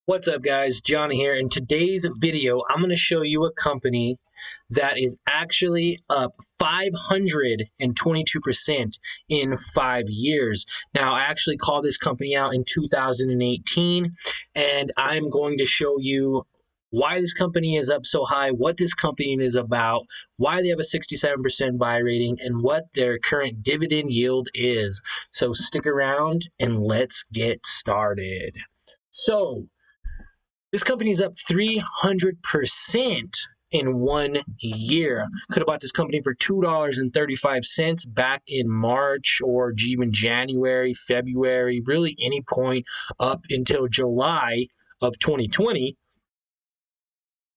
What's up, guys? John here. In today's video, I'm going to show you a company that is actually up 522% in 5 years. Now, I actually called this company out in 2018, and I'm going to show you why this company is up so high, what this company is about, why they have a 67% buy rating, and what their current dividend yield is. So stick around and let's get started. So, this company is up 300% in 1 year. Could have bought this company for $2.35 back in March or even January, February, really any point up until July of 2020.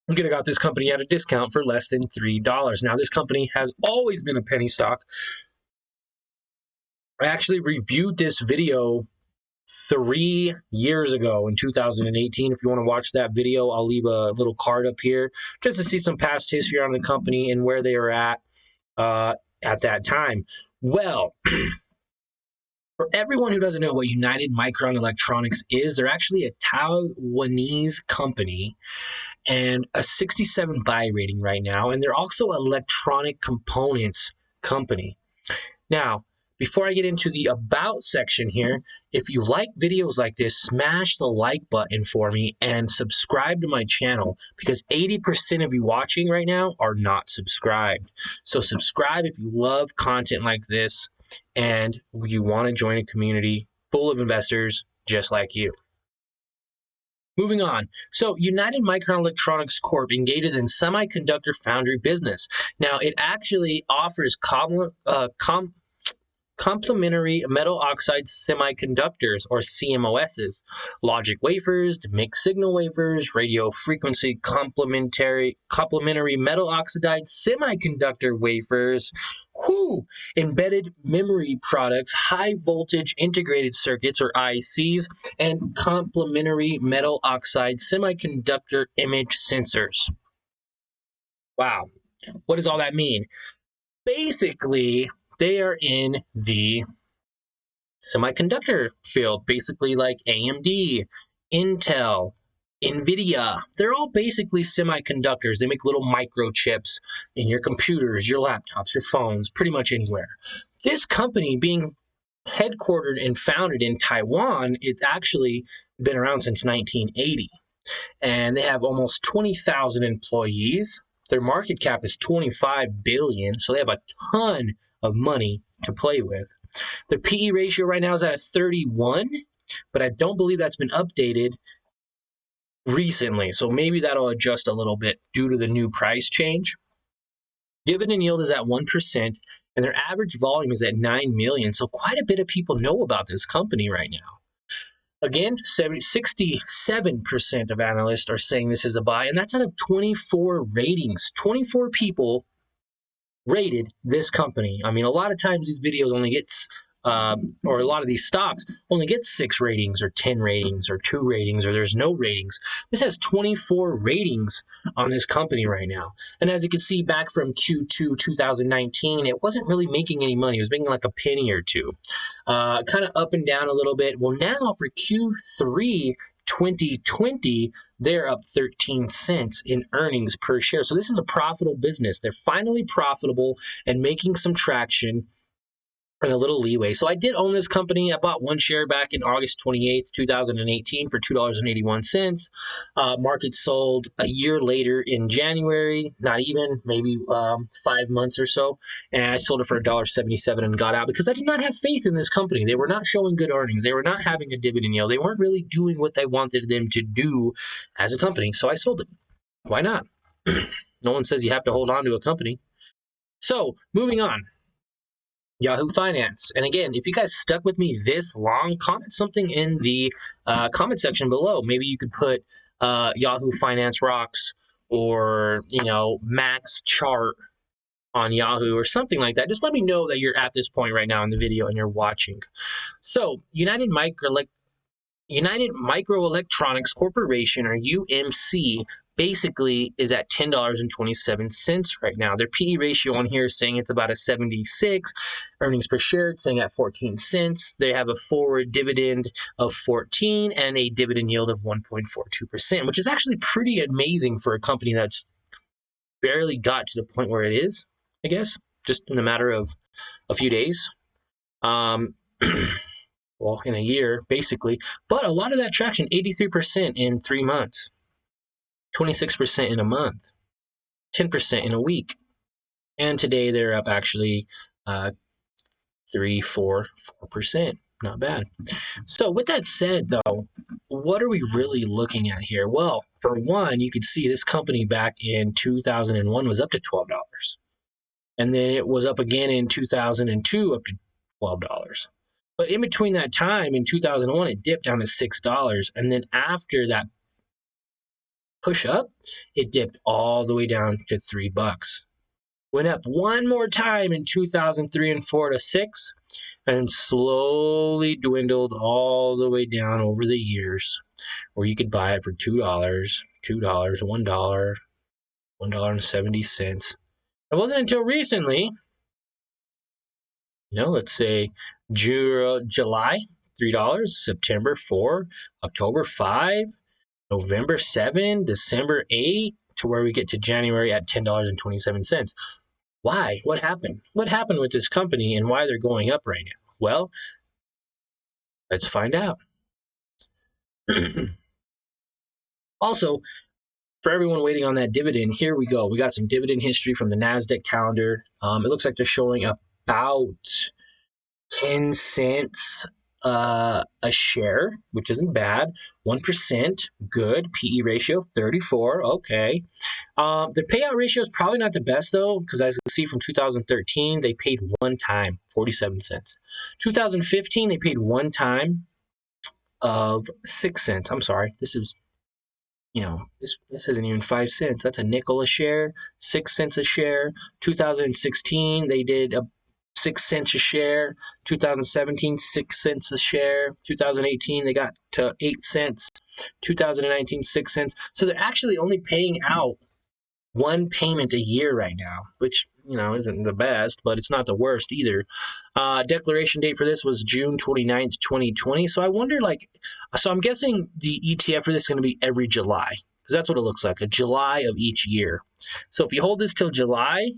You could have got this company at a discount for less than $3. Now, this company has always been a penny stock. I actually reviewed this video 3 years ago in 2018. If you want to watch that video, I'll leave a little card up here just to see some past history on the company and where they are at that time. Well, for everyone who doesn't know what United Microelectronics is, they're actually a Taiwanese company and a 67 buy rating right now, and they're also an electronic components company. Now, before I get into the About section here, if you like videos like this, smash the like button for me and subscribe to my channel because 80% of you watching right now are not subscribed. So subscribe if you love content like this and you want to join a community full of investors just like you. Moving on. So United Microelectronics Corp engages in semiconductor foundry business. Now, it actually offers complementary metal oxide semiconductors, or CMOSs, logic wafers, mixed signal wafers, radio frequency complementary metal oxide semiconductor wafers, embedded memory products, high voltage integrated circuits, or ICs, and complementary metal oxide semiconductor image sensors. Wow. What does all that mean? Basically, they are in the semiconductor field, basically like AMD, Intel, NVIDIA. They're all basically semiconductors. They make little microchips in your computers, your laptops, your phones, pretty much anywhere. This company being headquartered and founded in Taiwan, it's actually been around since 1980. And they have almost 20,000 employees. Their market cap is $25 billion, so they have a ton of money to play with. Their PE ratio right now is at a 31, but I don't believe that's been updated recently, so maybe that'll adjust a little bit due to the new price change. Dividend yield is at 1%, and their average volume is at 9 million, so quite a bit of people know about this company right now. Again, 67% of analysts are saying this is a buy, and that's out of 24 ratings. 24 people rated this company. I mean, a lot of times these videos only gets, or a lot of these stocks only get 6 ratings or 10 ratings or 2 ratings, or there's no ratings. This has 24 ratings on this company right now. And as you can see back from Q2 2019, it wasn't really making any money. It was making like a penny or two. Kind of up and down a little bit. Well, now for Q3 2020, they're up 13 cents in earnings per share. So this is a profitable business. They're finally profitable and making some traction and a little leeway. So I did own this company. I bought one share back in August 28th, 2018 for $2.81. Market sold a year later in January, not even, maybe 5 months or so. And I sold it for $1.77 and got out because I did not have faith in this company. They were not showing good earnings. They were not having a dividend yield. They weren't really doing what I wanted them to do as a company. So I sold it. Why not? No one says you have to hold on to a company. So moving on. Yahoo Finance. And again, if you guys stuck with me this long, comment something in the comment section below. Maybe you could put Yahoo Finance rocks, or, max chart on Yahoo or something like that. Just let me know that you're at this point right now in the video and you're watching. So United United Microelectronics Corporation, or UMC, basically is at $10.27 right now. Their PE ratio on here is saying it's about a 76. Earnings per share it's saying at 14 cents. They have a forward dividend of 14 and a dividend yield of 1.42%, which is actually pretty amazing for a company that's barely got to the point where it is, I guess, just in a matter of a few days. Well, in a year, basically. But a lot of that traction, 83% in 3 months, 26% in a month, 10% in a week. And today they're up actually 4%. Not bad. So with that said, though, what are we really looking at here? Well, for one, you could see this company back in 2001 was up to $12. And then it was up again in 2002 up to $12. But in between that time, in 2001, it dipped down to $6. And then after that push up, it dipped all the way down to $3. Went up one more time in 2003 and 4 to 6, and slowly dwindled all the way down over the years, where you could buy it for $2, $1, $1.70. It wasn't until recently, let's say July, $3, September 4, October 5, November 7, December 8, to where we get to January at $10.27. Why? What happened? What happened with this company and why they're going up right now? Well, let's find out. Also, for everyone waiting on that dividend, here we go. We got some dividend history from the NASDAQ calendar. It looks like they're showing about 10 cents a share, which isn't bad. 1%, good. PE ratio, 34, okay. Their payout ratio is probably not the best, though, because as you see from 2013, they paid one time, 47 cents. 2015, they paid one time of 6 cents. I'm sorry, this is, this isn't even 5 cents. That's a nickel a share, 6 cents a share. 2016, they did 6 cents a share. 2017, 6 cents a share. 2018, they got to 8 cents. 2019, 6 cents. So they're actually only paying out one payment a year right now, which, isn't the best, but it's not the worst either. Declaration date for this was June 29th, 2020. So I wonder, so I'm guessing the ETF for this is going to be every July, because that's what it looks like, a July of each year. So if you hold this till July,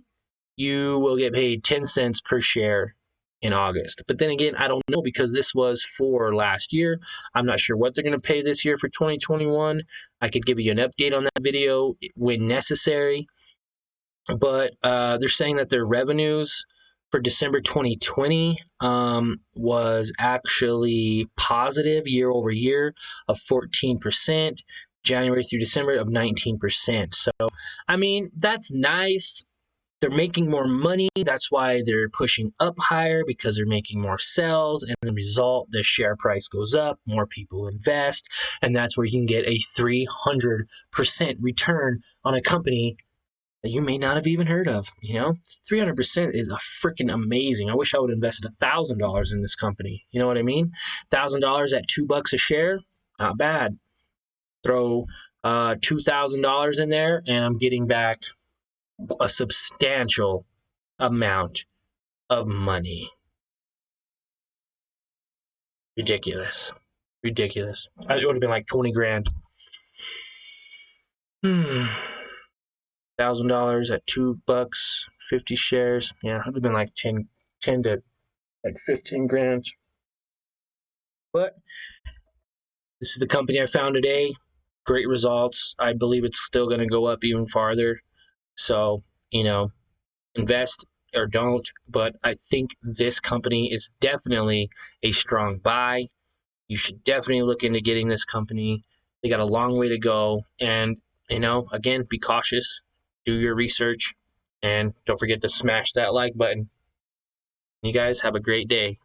you will get paid 10 cents per share in August. But then again, I don't know, because this was for last year. I'm not sure what they're going to pay this year for 2021. I could give you an update on that video when necessary. But they're saying that their revenues for December 2020 was actually positive year over year of 14%, January through December of 19%. So, that's nice. They're making more money. That's why they're pushing up higher, because they're making more sales. And the result, the share price goes up, more people invest. And that's where you can get a 300% return on a company that you may not have even heard of. 300% is a freaking amazing. I wish I would have invested $1,000 in this company. You know what I mean? $1,000 at $2 a share, not bad. Throw $2,000 in there, and I'm getting back a substantial amount of money. Ridiculous. It would have been like 20 grand. $1,000 at $2, 50 shares. Yeah, it would have been like 10 to like 15 grand. But this is the company I found today. Great results. I believe it's still going to go up even farther. So, invest or don't. But I think this company is definitely a strong buy. You should definitely look into getting this company. They got a long way to go. And, again, be cautious. Do your research. And don't forget to smash that like button. You guys have a great day.